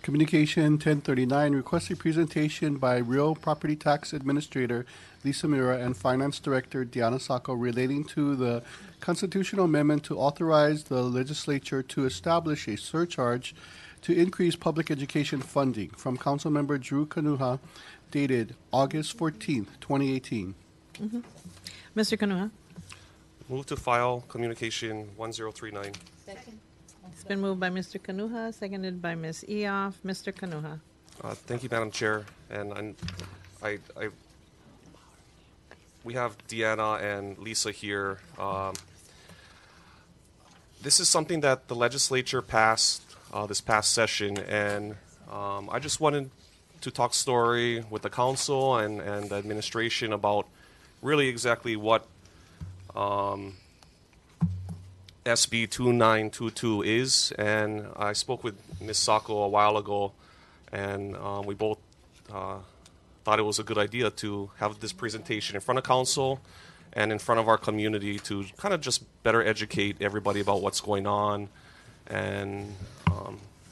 Communication 1039, requesting presentation by Real Property Tax Administrator Lisa Mira and Finance Director Diana Sacco relating to the constitutional amendment to authorize the legislature to establish a surcharge to increase public education funding from Councilmember Drew Kanuha, dated August 14th, 2018. Mr. Kanuha. Move to file communication 1039. Second. It's been moved by Mr. Kanuha, seconded by Ms. Eoff. Mr. Kanuha. Thank you, Madam Chair. And we have Deanna and Lisa here. This is something that the legislature passed this past session, and I just wanted to talk story with the council and the administration about really exactly what SB 2922 is. And I spoke with Ms. Sacco a while ago, and we both thought it was a good idea to have this presentation in front of council and in front of our community to kind of just better educate everybody about what's going on and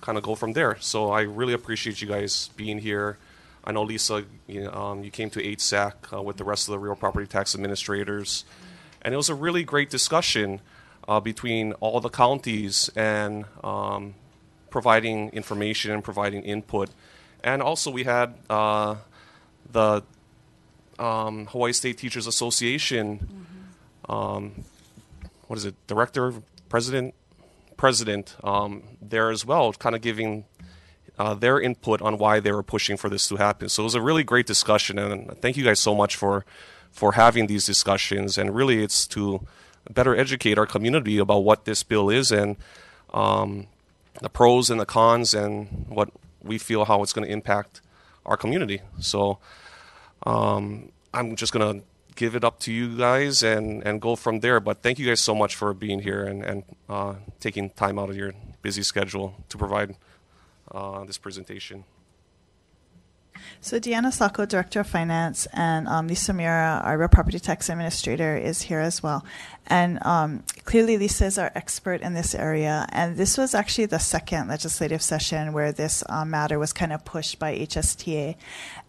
kind of go from there. So I really appreciate you guys being here. I know, Lisa, you came to HSAC with the rest of the Real Property Tax Administrators, and it was a really great discussion between all the counties and providing information and providing input. And also we had the Hawaii State Teachers Association, what is it, director, president there as well, kind of giving their input on why they were pushing for this to happen. So it was a really great discussion, and thank you guys so much for having these discussions. And really it's to better educate our community about what this bill is and the pros and the cons and what we feel how it's going to impact our community. So I'm just going to give it up to you guys and go from there. But thank you guys so much for being here and taking time out of your busy schedule to provide this presentation. So Deanna Sacco, Director of Finance, and Lisa Mira, our Real Property Tax Administrator, is here as well. And clearly Lisa is our expert in this area. And this was actually the second legislative session where this matter was kind of pushed by HSTA.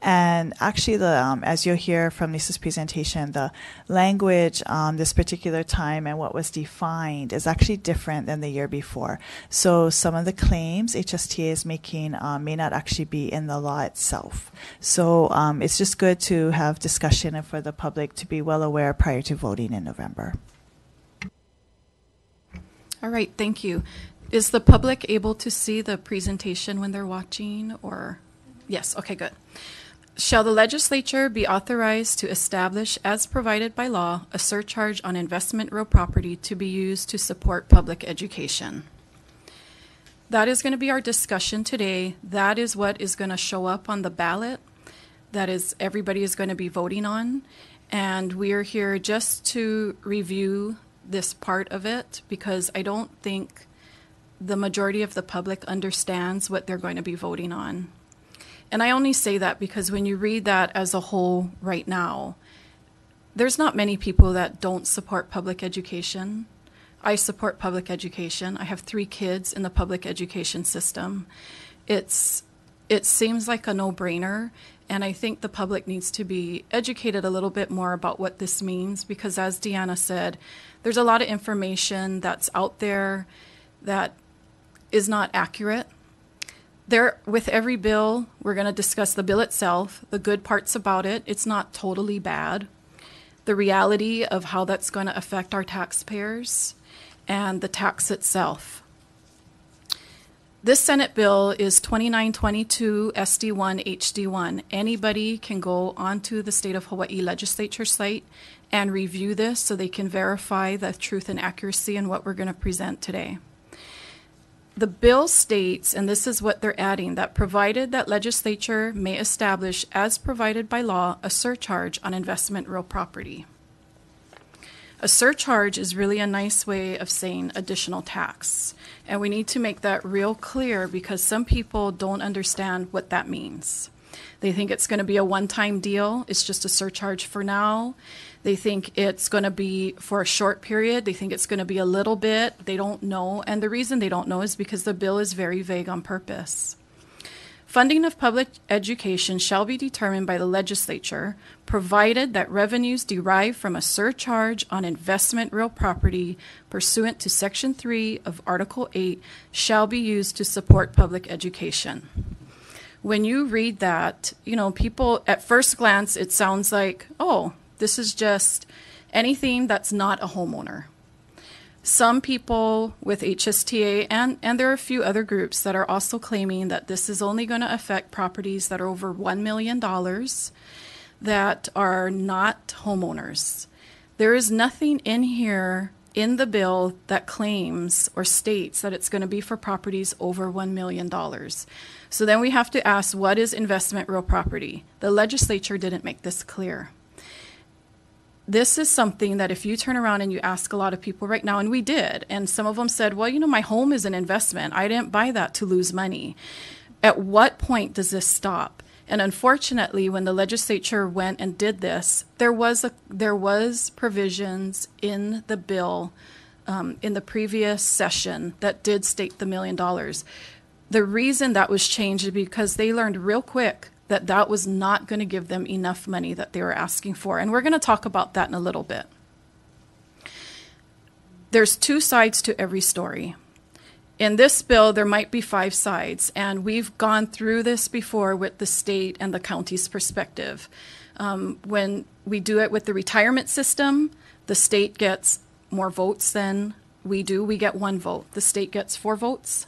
And actually, as you'll hear from Lisa's presentation, the language this particular time and what was defined is actually different than the year before. So some of the claims HSTA is making may not actually be in the law itself. So it's just good to have discussion and for the public to be well aware prior to voting in November. All right, thank you. Is the public able to see the presentation when they're watching, or? Yes, okay, good. Shall the legislature be authorized to establish, as provided by law, a surcharge on investment real property to be used to support public education? That is going to be our discussion today. That is what is going to show up on the ballot. That is, everybody is going to be voting on. And we are here just to review this part of it, because I don't think the majority of the public understands what they're going to be voting on. And I only say that because when you read that as a whole right now, there's not many people that don't support public education. I support public education. I have 3 kids in the public education system. It seems like a no-brainer, and I think the public needs to be educated a little bit more about what this means, because as Deanna said, there's a lot of information that's out there that is not accurate. With every bill, we're going to discuss the bill itself, the good parts about it. It's not totally bad. The reality of how that's going to affect our taxpayers and the tax itself. This Senate bill is 2922 SD1 HD1. Anybody can go onto the State of Hawaii legislature site and review this so they can verify the truth and accuracy in what we're going to present today. The bill states, and this is what they're adding, that provided that legislature may establish, as provided by law, a surcharge on investment real property. A surcharge is really a nice way of saying additional tax. And we need to make that real clear because some people don't understand what that means. They think it's going to be a one-time deal. It's just a surcharge for now. They think it's going to be for a short period. They think it's going to be a little bit. They don't know. And the reason they don't know is because the bill is very vague on purpose. Funding of public education shall be determined by the legislature, provided that revenues derived from a surcharge on investment real property pursuant to Section 3 of Article 8 shall be used to support public education. When you read that, people, at first glance, it sounds like, oh, this is just anything that's not a homeowner. Some people with HSTA, and there are a few other groups that are also claiming that this is only going to affect properties that are over $1 million that are not homeowners. There is nothing in here in the bill that claims or states that it's going to be for properties over $1 million. So then we have to ask, what is investment real property? The legislature didn't make this clear. This is something that if you turn around and you ask a lot of people right now, and we did, and some of them said, well, my home is an investment. I didn't buy that to lose money. At what point does this stop? And unfortunately, when the legislature went and did this, there was provisions in the bill in the previous session that did state the $1 million. The reason that was changed is because they learned real quick that was not going to give them enough money that they were asking for. And we're going to talk about that in a little bit. There's two sides to every story. In this bill, there might be 5 sides, and we've gone through this before with the state and the county's perspective. When we do it with the retirement system, the state gets more votes than we do. We get 1 vote. The state gets 4 votes.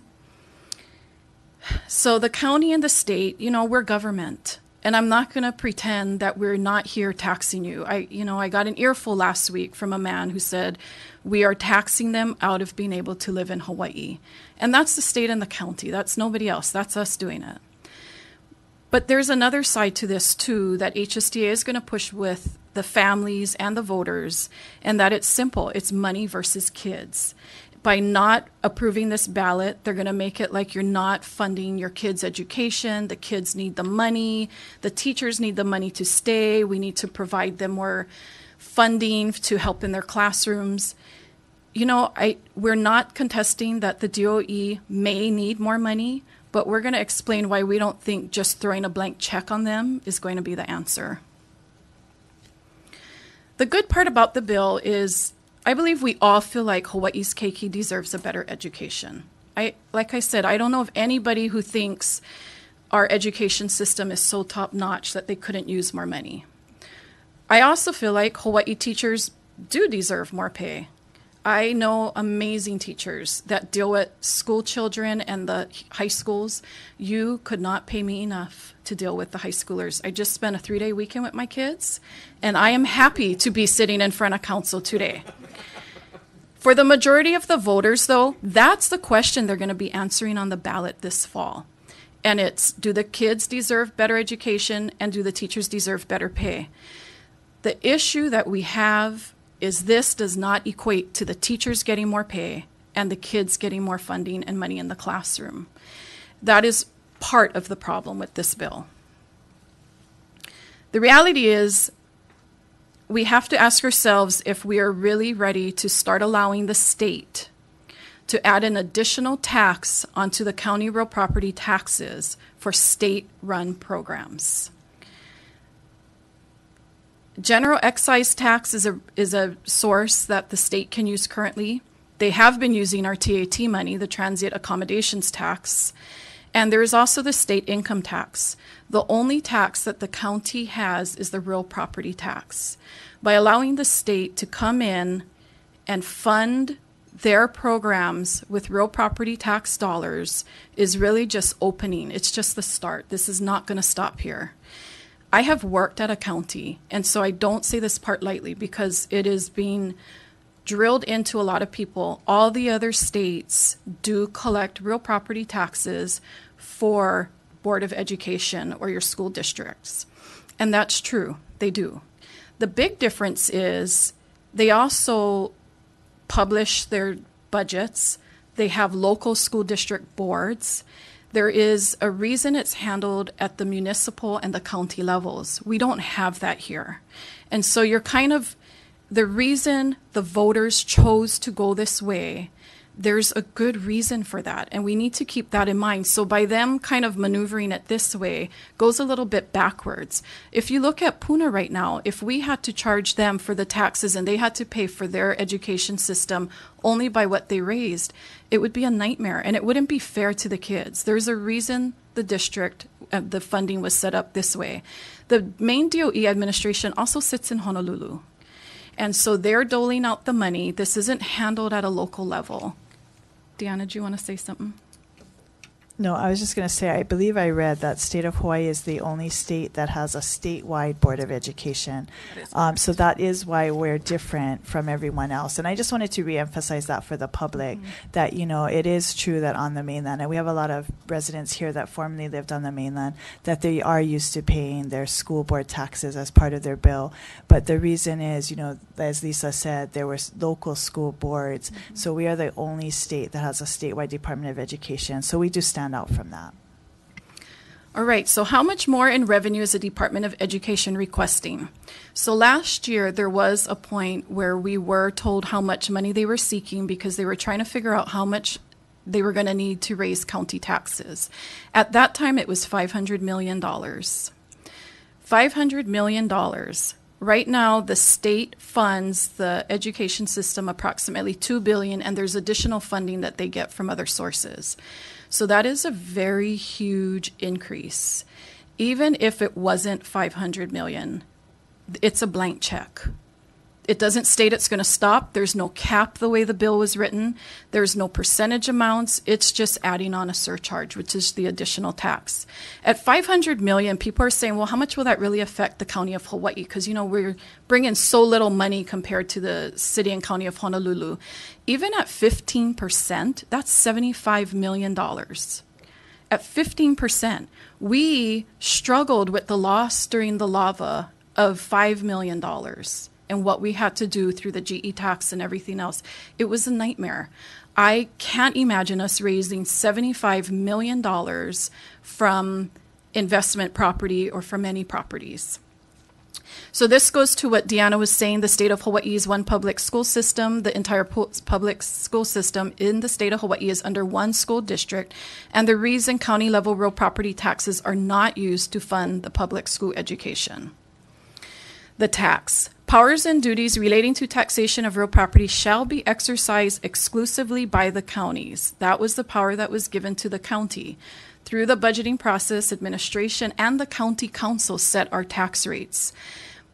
So the county and the state, we're government, and I'm not going to pretend that we're not here taxing you. I got an earful last week from a man who said, we are taxing them out of being able to live in Hawaii. And that's the state and the county. That's nobody else. That's us doing it. But there's another side to this, too, that HSTA is going to push with the families and the voters, and that it's simple. It's money versus kids. By not approving this ballot, they're going to make it like you're not funding your kids' education. The kids need the money. The teachers need the money to stay. We need to provide them more funding to help in their classrooms. We're not contesting that the DOE may need more money, but we're going to explain why we don't think just throwing a blank check on them is going to be the answer. The good part about the bill is I believe we all feel like Hawaii's keiki deserves a better education. Like I said, I don't know of anybody who thinks our education system is so top-notch that they couldn't use more money. I also feel like Hawaii teachers do deserve more pay. I know amazing teachers that deal with school children and the high schools. You could not pay me enough to deal with the high schoolers. I just spent a 3-day weekend with my kids, and I am happy to be sitting in front of council today. For the majority of the voters, though, that's the question they're going to be answering on the ballot this fall. And it's, do the kids deserve better education, and do the teachers deserve better pay? The issue that we have is this does not equate to the teachers getting more pay and the kids getting more funding and money in the classroom. That is part of the problem with this bill. The reality is we have to ask ourselves if we are really ready to start allowing the state to add an additional tax onto the county real property taxes for state-run programs. General excise tax is a source that the state can use currently. They have been using our TAT money, the transient accommodations tax, and there is also the state income tax. The only tax that the county has is the real property tax. By allowing the state to come in and fund their programs with real property tax dollars is really just opening. It's just the start. This is not going to stop here. I have worked at a county, and so I don't say this part lightly because it is being drilled into a lot of people. All the other states do collect real property taxes for Board of Education or your school districts. And that's true, they do. The big difference is they also publish their budgets. They have local school district boards. There is a reason it's handled at the municipal and the county levels. We don't have that here. And so you're kind of, the reason the voters chose to go this way, there's a good reason for that, and we need to keep that in mind. So by them kind of maneuvering it this way goes a little bit backwards. If you look at Puna right now, if we had to charge them for the taxes and they had to pay for their education system only by what they raised, it would be a nightmare, and it wouldn't be fair to the kids. There's a reason the district, the funding was set up this way. The main DOE administration also sits in Honolulu. And so they're doling out the money. This isn't handled at a local level. Deanna, do you want to say something? No, I was just going to say, I believe I read that state of Hawaii is the only state that has a statewide Board of Education. So that is why we're different from everyone else. And I just wanted to reemphasize that for the public, that, you know, it is true that on the mainland, and we have a lot of residents here that formerly lived on the mainland, that they are used to paying their school board taxes as part of their bill. But the reason is, you know, as Lisa said, there were local school boards. So we are the only state that has a statewide Department of Education. So we do stand out from that. All right, so how much more in revenue is the Department of Education requesting? So last year, there was a point where we were told how much money they were seeking because they were trying to figure out how much they were going to need to raise county taxes. At that time, it was $500 million. $500 million. Right now, the state funds the education system approximately $2 billion, and there's additional funding that they get from other sources. So that is a very huge increase. Even if it wasn't $500 million, it's a blank check. It doesn't state it's going to stop. There's no cap the way the bill was written. There's no percentage amounts. It's just adding on a surcharge, which is the additional tax. At $500 million, people are saying, well, how much will that really affect the county of Hawaii? Because, you know, we're bringing so little money compared to the city and county of Honolulu. Even at 15%, that's $75 million. At 15%, we struggled with the loss during the lava of $5 million. And what we had to do through the GE tax and everything else. It was a nightmare. I can't imagine us raising $75 million from investment property or from any properties. So this goes to what Deanna was saying. The state of Hawaii is one public school system. The entire public school system in the state of Hawaii is under one school district. And the reason county level real property taxes are not used to fund the public school education. The tax. Powers and duties relating to taxation of real property shall be exercised exclusively by the counties. That was the power that was given to the county. Through the budgeting process, administration, and the county council set our tax rates.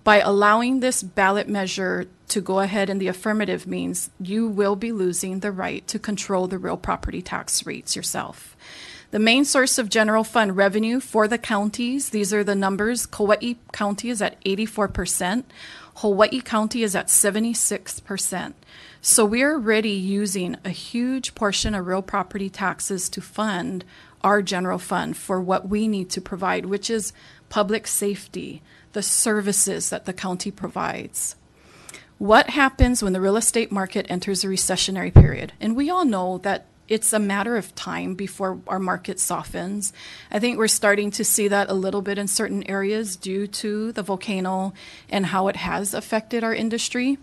By allowing this ballot measure to go ahead in the affirmative means you will be losing the right to control the real property tax rates yourself. The main source of general fund revenue for the counties, these are the numbers. Kauai County is at 84%. Hawaii County is at 76%. So we're already using a huge portion of real property taxes to fund our general fund for what we need to provide, which is public safety, the services that the county provides. What happens when the real estate market enters a recessionary period? And we all know that it's a matter of time before our market softens. I think we're starting to see that a little bit in certain areas due to the volcano and how it has affected our industry.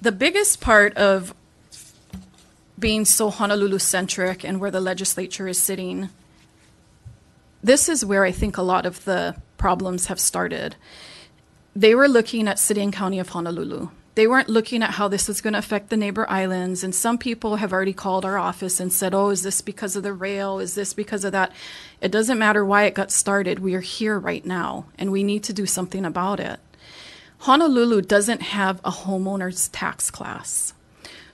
The biggest part of being so Honolulu-centric and where the legislature is sitting, this is where I think a lot of the problems have started. They were looking at City and County of Honolulu. They weren't looking at how this was going to affect the neighbor islands. And some people have already called our office and said, oh, is this because of the rail? Is this because of that? It doesn't matter why it got started. We are here right now, and we need to do something about it. Honolulu doesn't have a homeowner's tax class.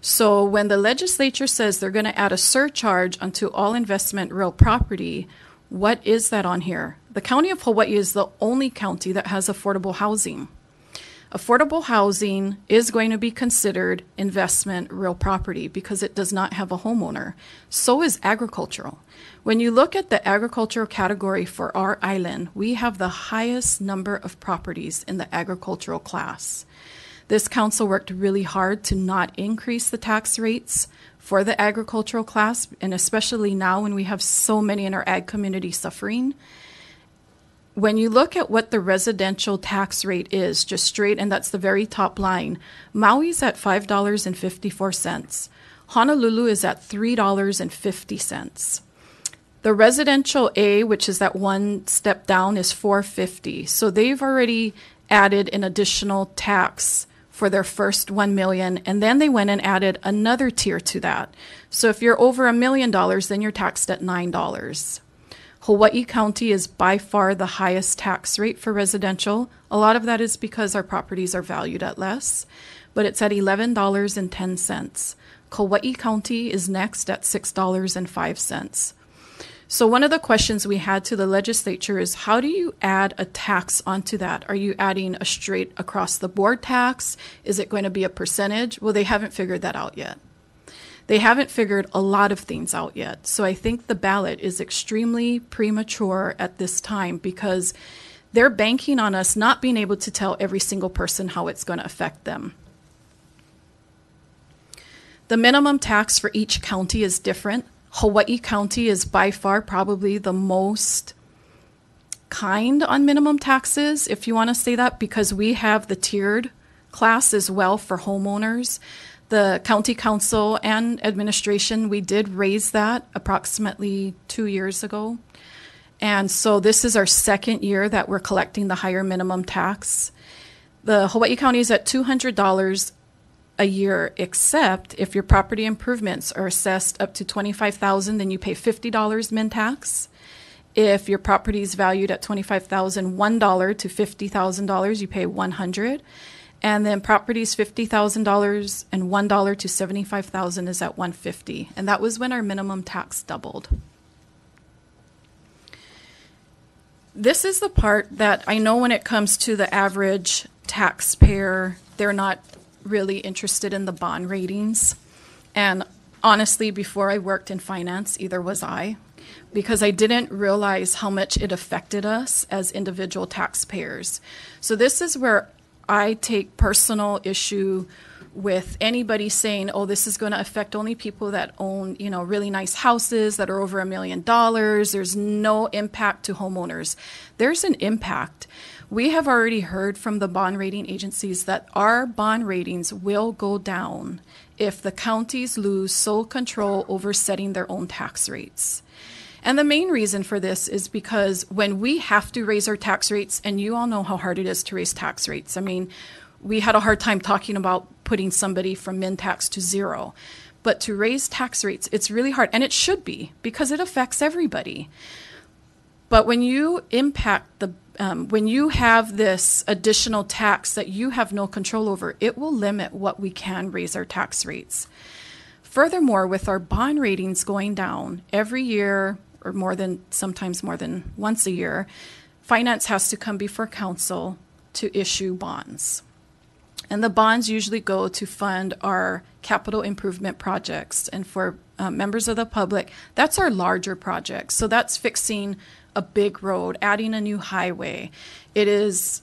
So when the legislature says they're going to add a surcharge onto all investment real property, what is that on here? The county of Hawaii is the only county that has affordable housing. Affordable housing is going to be considered investment real property because it does not have a homeowner. So is agricultural. When you look at the agricultural category for our island, we have the highest number of properties in the agricultural class. This council worked really hard to not increase the tax rates for the agricultural class, and especially now when we have so many in our ag community suffering. when you look at what the residential tax rate is, just straight, and that's the very top line, Maui's at $5.54. Honolulu is at $3.50. The residential A, which is that one step down, is $4.50. So they've already added an additional tax for their first $1 million, and then they went and added another tier to that. So if you're over $1 million, then you're taxed at $9. Hawaii County is by far the highest tax rate for residential. A lot of that is because our properties are valued at less, but it's at $11.10. Kauai County is next at $6.05. So one of the questions we had to the legislature is, how do you add a tax onto that? Are you adding a straight across the board tax? Is it going to be a percentage? Well, they haven't figured that out yet. They haven't figured a lot of things out yet. So I think the ballot is extremely premature at this time because they're banking on us not being able to tell every single person how it's going to affect them. The minimum tax for each county is different. Hawaii County is by far probably the most kind on minimum taxes, if you want to say that, because we have the tiered class as well for homeowners. The county council and administration, we did raise that approximately 2 years ago. And so this is our second year that we're collecting the higher minimum tax. The Hawaii County is at $200 a year, except if your property improvements are assessed up to $25,000, then you pay $50 min tax. If your property is valued at $25,001 to $50,000, you pay $100. And then properties $50,000 and $1 to $75,000 is at $150. And that was when our minimum tax doubled. This is the part that I know when it comes to the average taxpayer, they're not really interested in the bond ratings. And honestly, before I worked in finance, either was I, because I didn't realize how much it affected us as individual taxpayers. So this is where I take personal issue with anybody saying, oh, this is going to affect only people that own, really nice houses that are over $1 million. There's no impact to homeowners. There's an impact. We have already heard from the bond rating agencies that our bond ratings will go down if the counties lose sole control over setting their own tax rates. And the main reason for this is because when we have to raise our tax rates, and you all know how hard it is to raise tax rates. I mean, we had a hard time talking about putting somebody from min tax to zero. But to raise tax rates, it's really hard. And it should be, because it affects everybody. But when you impact when you have this additional tax that you have no control over, it will limit what we can raise our tax rates. Furthermore, with our bond ratings going down every year, or sometimes more than once a year, finance has to come before council to issue bonds. And the bonds usually go to fund our capital improvement projects. And for members of the public, that's our larger projects. So that's fixing a big road, adding a new highway. It is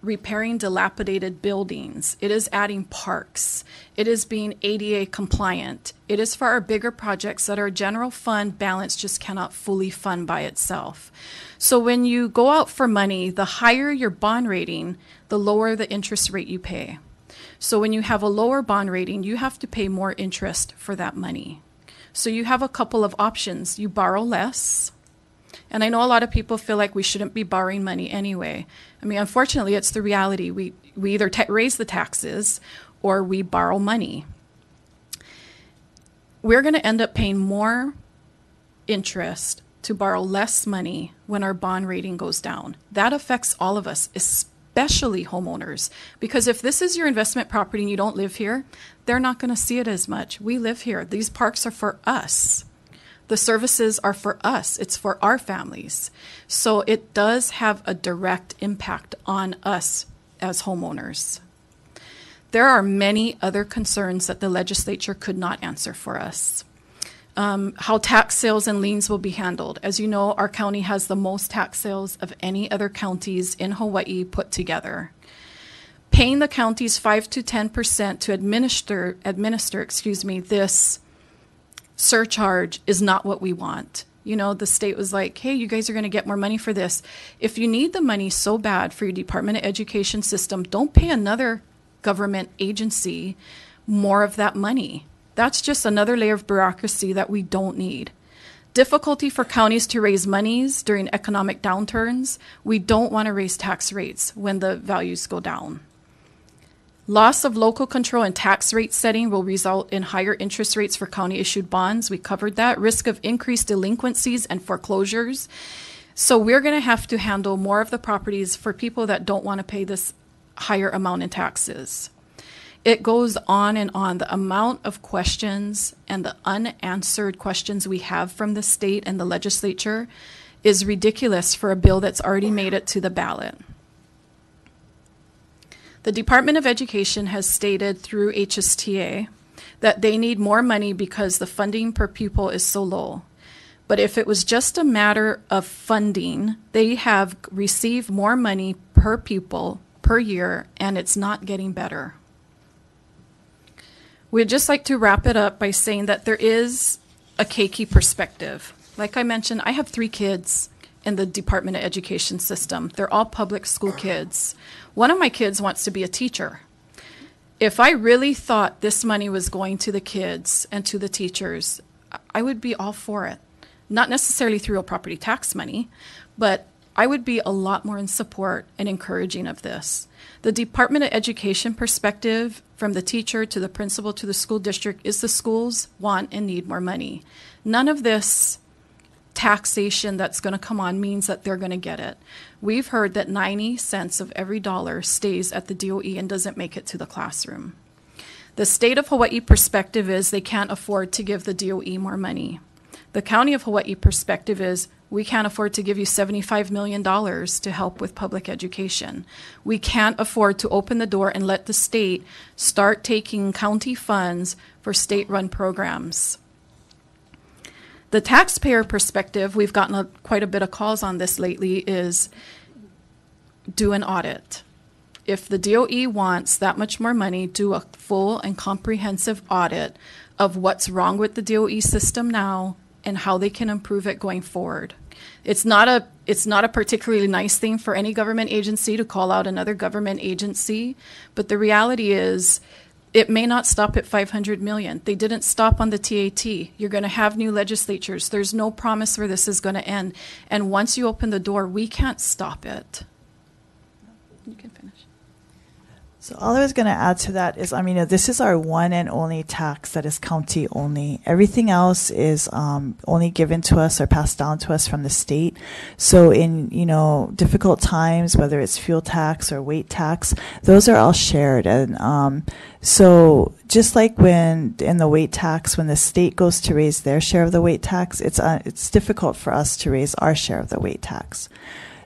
repairing dilapidated buildings. It is adding parks. It is being ADA compliant. It is for our bigger projects that our general fund balance just cannot fully fund by itself. So when you go out for money, the higher your bond rating, the lower the interest rate you pay. So when you have a lower bond rating, you have to pay more interest for that money. So you have a couple of options. You borrow less. And I know a lot of people feel like we shouldn't be borrowing money anyway. I mean, unfortunately, it's the reality. We either raise the taxes or we borrow money. We're going to end up paying more interest to borrow less money when our bond rating goes down. That affects all of us, especially homeowners. Because if this is your investment property and you don't live here, they're not going to see it as much. We live here. These parks are for us. The services are for us. It's for our families. So it does have a direct impact on us as homeowners. There are many other concerns that the legislature could not answer for us. How tax sales and liens will be handled. As you know, our county has the most tax sales of any other counties in Hawaii put together. Paying the counties 5 to 10% to administer this surcharge is not what we want. You know, the state was like, hey, you guys are going to get more money for this. If you need the money so bad for your Department of Education system, don't pay another government agency more of that money. That's just another layer of bureaucracy that we don't need. Difficulty for counties to raise monies during economic downturns. We don't want to raise tax rates when the values go down. Loss of local control and tax rate setting will result in higher interest rates for county-issued bonds. We covered that. Risk of increased delinquencies and foreclosures. So we're going to have to handle more of the properties for people that don't want to pay this higher amount in taxes. It goes on and on. The amount of questions and the unanswered questions we have from the state and the legislature is ridiculous for a bill that's already made it to the ballot. The Department of Education has stated through HSTA that they need more money because the funding per pupil is so low. But if it was just a matter of funding, they have received more money per pupil per year, and it's not getting better. We'd just like to wrap it up by saying that there is a Keiki perspective. Like I mentioned, I have 3 kids in the Department of Education system. They're all public school kids. One of my kids wants to be a teacher. If I really thought this money was going to the kids and to the teachers, I would be all for it. Not necessarily through real property tax money, but I would be a lot more in support and encouraging of this. The Department of Education perspective, from the teacher to the principal to the school district, is the schools want and need more money. None of this taxation that's going to come on means that they're going to get it. We've heard that 90 cents of every dollar stays at the DOE and doesn't make it to the classroom. The state of Hawaii perspective is they can't afford to give the DOE more money. The county of Hawaii perspective is we can't afford to give you $75 million to help with public education. We can't afford to open the door and let the state start taking county funds for state-run programs. The taxpayer perspective, we've gotten quite a bit of calls on this lately, is do an audit. If the DOE wants that much more money, do a full and comprehensive audit of what's wrong with the DOE system now and how they can improve it going forward. It's not a particularly nice thing for any government agency to call out another government agency, but the reality is it may not stop at $500 million. They didn't stop on the TAT. You're going to have new legislatures. There's no promise where this is going to end. And once you open the door, we can't stop it. You can finish. So all I was going to add to that is, this is our one and only tax that is county only. Everything else is only given to us or passed down to us from the state. So in, difficult times, whether it's fuel tax or weight tax, those are all shared. And so just like when in the weight tax, when the state goes to raise their share of the weight tax, it's difficult for us to raise our share of the weight tax.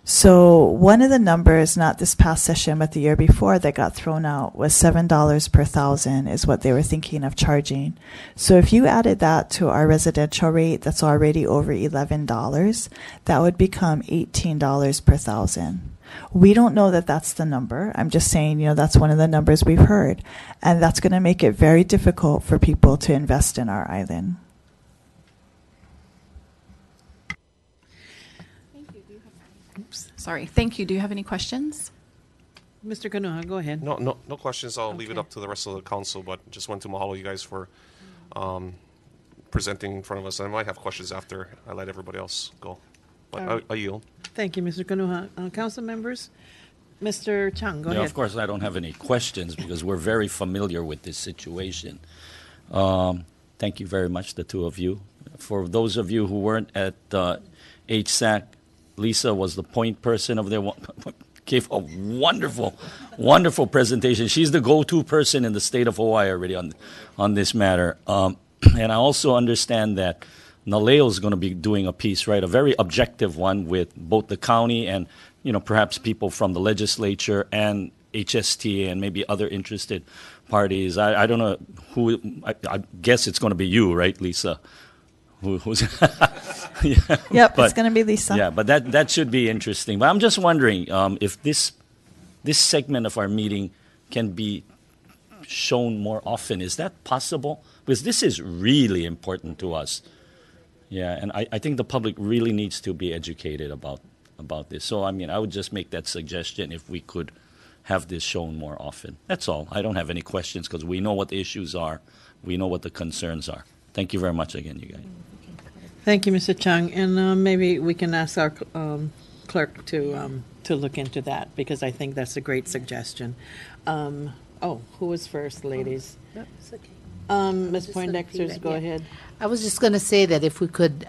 So one of the numbers, not this past session, but the year before, that got thrown out was $7 per thousand is what they were thinking of charging. So if you added that to our residential rate that's already over $11, that would become $18 per thousand. We don't know that that's the number. I'm just saying, that's one of the numbers we've heard. And that's going to make it very difficult for people to invest in our island. Sorry. Thank you. Do you have any questions? Mr. Kanuha, go ahead. No questions. I'll leave it Okay. up to the rest of the council, but just want to mahalo you guys for presenting in front of us. I might have questions after I let everybody else go, but All right. I yield. Thank you, Mr. Kanuha. Council members, Mr. Chung, go Yeah, ahead. of course, I don't have any questions because we're very familiar with this situation. Thank you very much, the two of you. For those of you who weren't at HSAC, Lisa was the point person of there, gave a wonderful, wonderful presentation. She's the go-to person in the state of Hawaii already on this matter. And I also understand that Naleo is going to be doing a piece, right, a very objective one with both the county and, perhaps people from the legislature and HSTA and maybe other interested parties. I don't know who, I guess it's going to be you, right, Lisa? Who's yeah, Yep, but- it's going to be Lisa. Yeah, but that should be interesting. But I'm just wondering if this segment of our meeting can be shown more often. Is that possible? Because this is really important to us. Yeah, and I think the public really needs to be educated about this. So, I mean, I would just make that suggestion if we could have this shown more often. That's all. I don't have any questions because we know what the issues are. We know what the concerns are. Thank you very much again, you guys. Thank you, Mr. Chung. And maybe we can ask our clerk to look into that, because I think that's a great suggestion. Who was first, ladies? Ms. Poindexter, go ahead. I was just going to say that if we could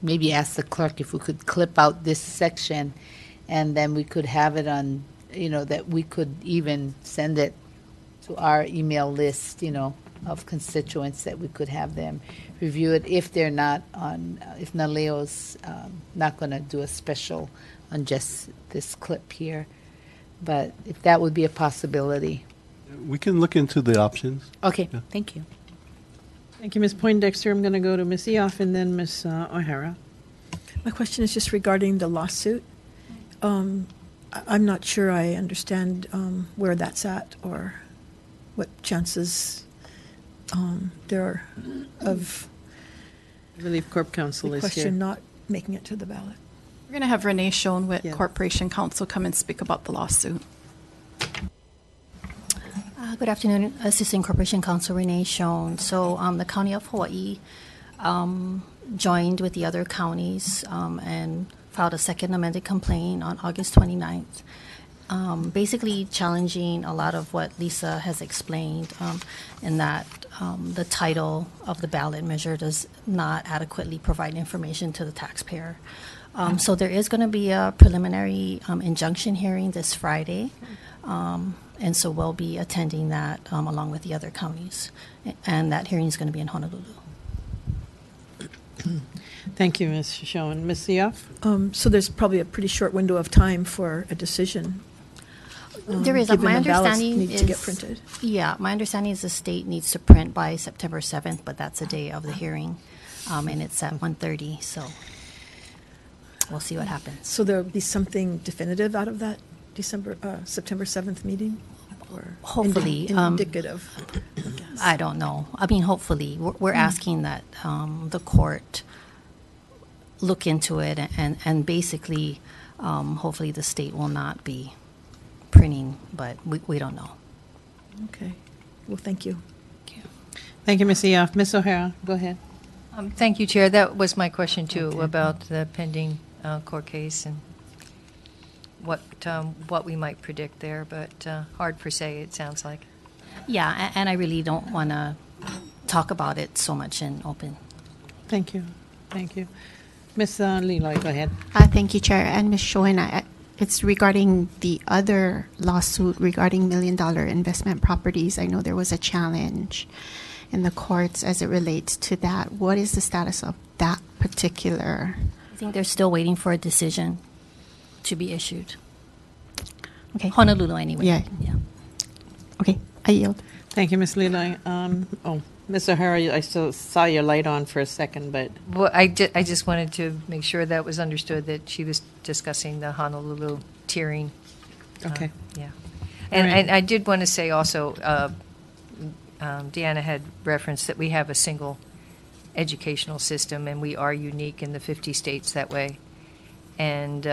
maybe ask the clerk if we could clip out this section, and then we could have it on, that we could even send it to our email list, of constituents, that we could have them review it if they're not on, if NALEO's not going to do a special on just this clip here. But if that would be a possibility. We can look into the options. Okay, Yeah. thank you. Thank you, Ms. Poindexter. I'm going to go to Ms. Eoff and then Ms. O'Hara. My question is just regarding the lawsuit. I'm not sure I understand where that's at or what chances there are of I believe Corp Counsel the is here. question not making it to the ballot. We're going to have Renee Schoen with Yeah. Corporation Counsel come and speak about the lawsuit. Good afternoon, Assistant Corporation Counsel Renee Schoen. So the County of Hawaii joined with the other counties and filed a second amended complaint on August 29th, basically challenging a lot of what Lisa has explained, in that the title of the ballot measure does not adequately provide information to the taxpayer. So there is going to be a preliminary injunction hearing this Friday. And so we'll be attending that along with the other counties. And that hearing is going to be in Honolulu. Thank you, Ms. Schoen. Ms. Eoff? So there's probably a pretty short window of time for a decision. There is. Given My the ballots understanding need is to get printed. Yeah, my understanding is the state needs to print by September 7th, but that's the day of the hearing, and it's at 1:30. So we'll see what happens. So there'll be something definitive out of that September 7th meeting? Or Hopefully, indicative, I guess. I don't know. I mean, hopefully, we're asking that the court look into it, and basically, hopefully, the state will not be printing, but we don't know. Okay. Well, thank you. Thank you, Ms. Eoff. Ms. O'Hara, go ahead. Thank you, Chair. That was my question, too, about the pending court case and what we might predict there, but hard per se, it sounds like. Yeah, and I really don't want to talk about it so much in open. Thank you. Thank you. Ms. Leloy, go ahead. Thank you, Chair. And Ms. Schoen, it's regarding the other lawsuit regarding million-dollar investment properties. I know there was a challenge in the courts as it relates to that. What is the status of that particular? I think they're still waiting for a decision to be issued. Okay. Honolulu, anyway. Yeah. Okay, I yield. Thank you, Ms. Leloy. Ms. O'Hara, I still saw your light on for a second, but Well, I just wanted to make sure that was understood that she was discussing the Honolulu tiering. okay. Yeah. All right. And I did want to say also, Deanna had referenced that we have a single educational system, and we are unique in the 50 states that way. And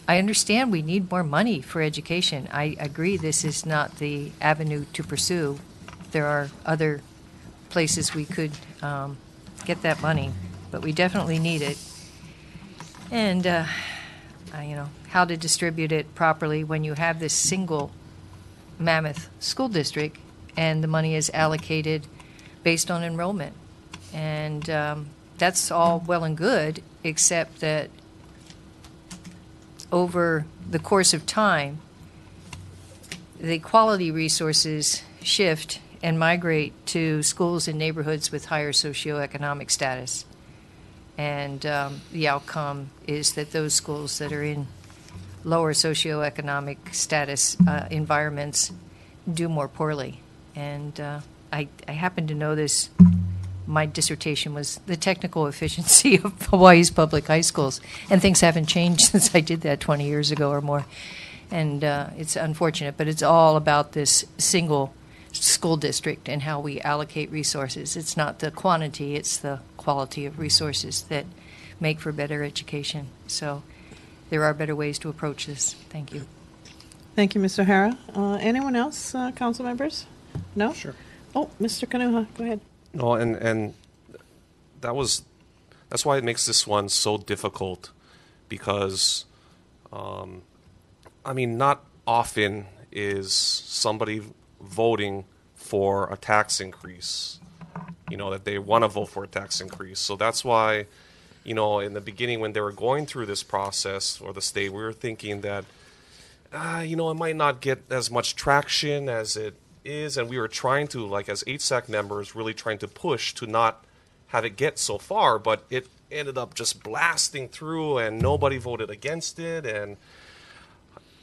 I understand we need more money for education. I agree this is not the avenue to pursue. There are other places we could get that money, but we definitely need it. And, how to distribute it properly when you have this single mammoth school district and the money is allocated based on enrollment. And that's all well and good, except that over the course of time, the quality resources shift and migrate to schools in neighborhoods with higher socioeconomic status. And the outcome is that those schools that are in lower socioeconomic status environments do more poorly. And I happen to know this. My dissertation was the technical efficiency of Hawaii's public high schools, and things haven't changed since I did that 20 years ago or more. And it's unfortunate, but it's all about this single school district and how we allocate resources. It's not the quantity, it's the quality of resources that make for better education. So there are better ways to approach this. Thank you. Thank you, Mr. Hara. Anyone else, council members? No? Sure. Oh, Mr. Kanuha, go ahead. No, and that's why it makes this one so difficult, because I mean, not often is somebody voting for a tax increase, that they want to vote for a tax increase. So that's why, in the beginning when they were going through this process, or the state, we were thinking that, it might not get as much traction as it is, and we were trying to, like, as HSAC members, really trying to push to not have it get so far, but it ended up just blasting through, and nobody voted against it, and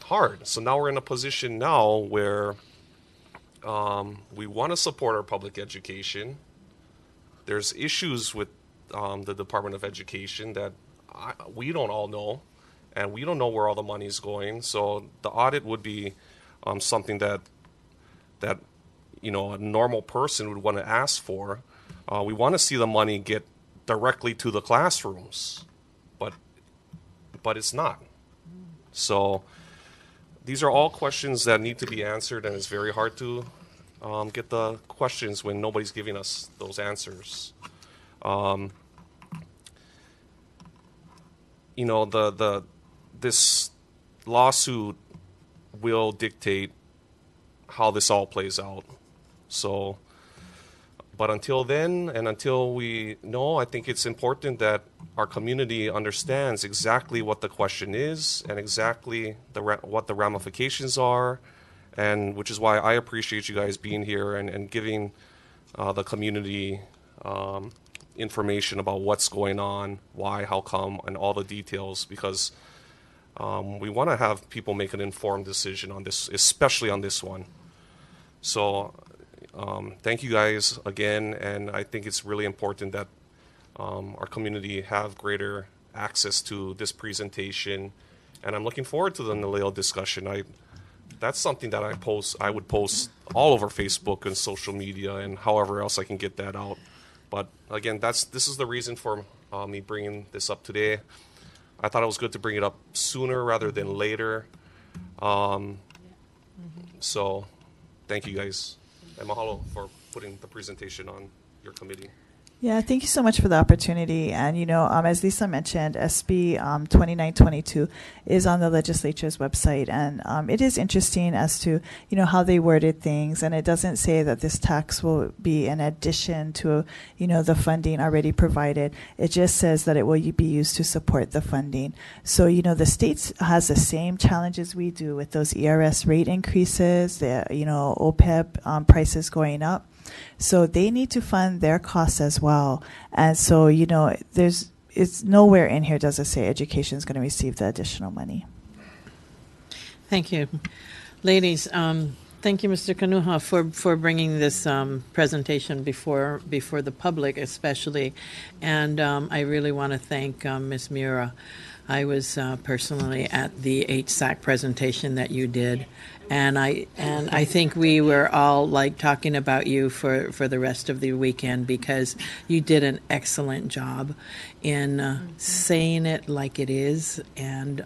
hard. So now we're in a position now where we want to support our public education. There's issues with the Department of Education that we don't all know, and we don't know where all the money is going. So the audit would be something that a normal person would want to ask for. We want to see the money get directly to the classrooms, but it's not. So these are all questions that need to be answered, and it's very hard to get the questions when nobody's giving us those answers. This lawsuit will dictate how this all plays out. So, but until then, and until we know, I think it's important that our community understands exactly what the question is and exactly what the ramifications are, and which is why I appreciate you guys being here and giving the community information about what's going on, why, how come, and all the details, because we want to have people make an informed decision on this, especially on this one. So thank you guys again, and I think it's really important that our community have greater access to this presentation, and I'm looking forward to the NALEO discussion. That's something that I would post all over Facebook and social media and however else I can get that out. But again, this is the reason for me bringing this up today. I thought it was good to bring it up sooner rather than later. So thank you guys, and mahalo for putting the presentation on your committee. Yeah, thank you so much for the opportunity. And, as Lisa mentioned, SB 2922 is on the legislature's website. And it is interesting as to, how they worded things. And it doesn't say that this tax will be in addition to, the funding already provided. It just says that it will be used to support the funding. So, the state has the same challenges we do with those ERS rate increases, the, OPEB prices going up. So they need to fund their costs as well. And so, it's nowhere in here does it say education is going to receive the additional money. Thank you. Ladies, thank you, Mr. Kanuha, for bringing this presentation before the public especially. And I really want to thank Ms. Miura. I was personally at the HSAC presentation that you did. And I think we were all like talking about you for the rest of the weekend, because you did an excellent job in saying it like it is, and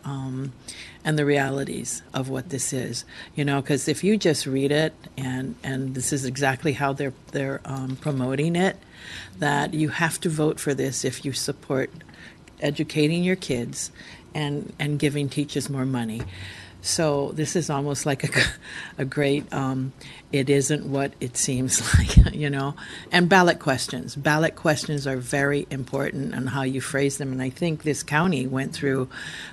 the realities of what this is. Because if you just read it, and this is exactly how they're promoting it, that you have to vote for this if you support educating your kids and giving teachers more money. So this is almost like a great, it isn't what it seems like, And ballot questions. Ballot questions are very important on how you phrase them. And I think this county went through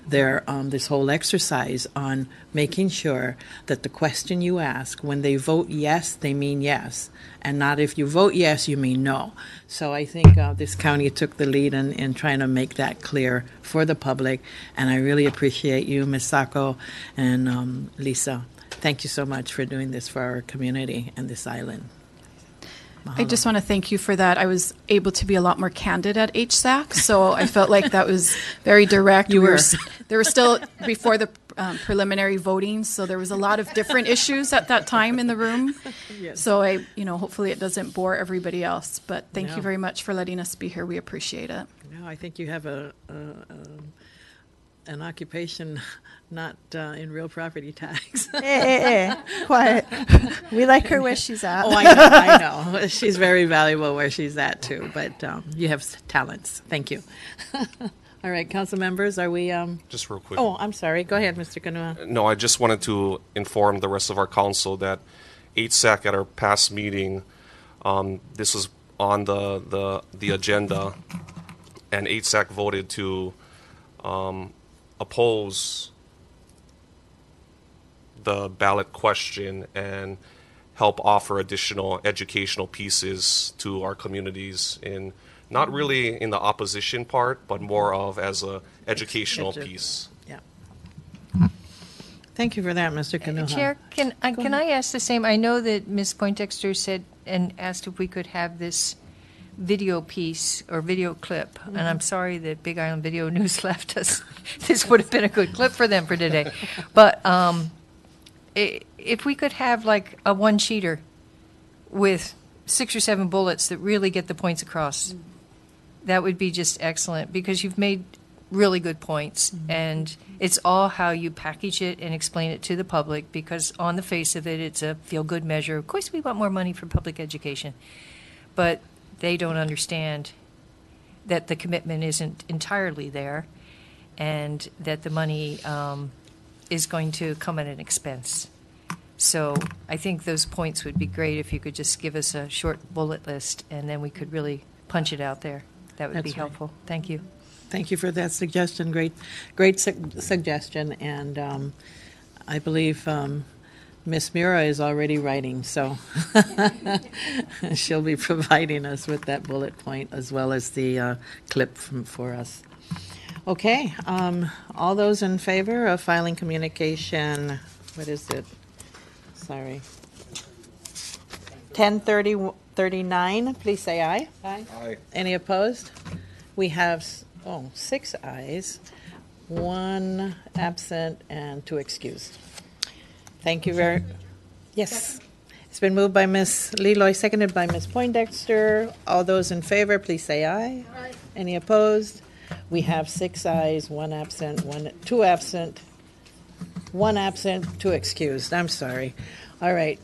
their this whole exercise on making sure that the question you ask, when they vote yes, they mean yes. And not if you vote yes, you mean no. So I think this county took the lead in trying to make that clear for the public. And I really appreciate you, Ms. Sacco and Lisa. Thank you so much for doing this for our community and this island. Mahalo. I just want to thank you for that. I was able to be a lot more candid at HSAC, so I felt like that was very direct. You were. There were still, before the preliminary voting, so there was a lot of different issues at that time in the room. Yes. So hopefully it doesn't bore everybody else. But thank No. you very much for letting us be here. We appreciate it. No, I think you have an occupation not in real property tax. Hey, quiet. We like her where she's at. Oh, I know. She's very valuable where she's at, too. But you have talents. Thank you. All right, council members, are we... Just real quick. Oh, I'm sorry. Go ahead, Mr. Kanua. No, I just wanted to inform the rest of our council that HSAC at our past meeting, this was on the agenda, and HSAC voted to oppose the ballot question and help offer additional educational pieces to our communities in not really in the opposition part, but more of as a educational piece. Yeah. Thank you for that, Mr. Kanuha. Chair, can I ask the same? I know that Ms. Poindexter said and asked if we could have this video piece or video clip, and I'm sorry that Big Island Video News left us. This would have been a good clip for them for today. But if we could have like a one-sheeter with 6 or 7 bullets that really get the points across, that would be just excellent, because you've made really good points, and it's all how you package it and explain it to the public, because on the face of it, it's a feel-good measure. Of course, we want more money for public education, but they don't understand that the commitment isn't entirely there, and that the money is going to come at an expense. So I think those points would be great if you could just give us a short bullet list, and then we could really punch it out there. That would be That's right. helpful. Thank you. Thank you for that suggestion. Great suggestion. And I believe Miss Mira is already writing, so she'll be providing us with that bullet point as well as the clip for us. Okay. All those in favor of filing communication, what is it? Sorry. 1039, please say aye. Aye. Any opposed? We have 6 ayes, 1 absent, and 2 excused. Thank you very. Yes. It's been moved by Ms. Leloy, seconded by Ms. Poindexter. All those in favor, please say aye. Aye. Any opposed? We have 6 ayes, 1 absent, 2 absent, 1 absent, 2 excused. I'm sorry. All right.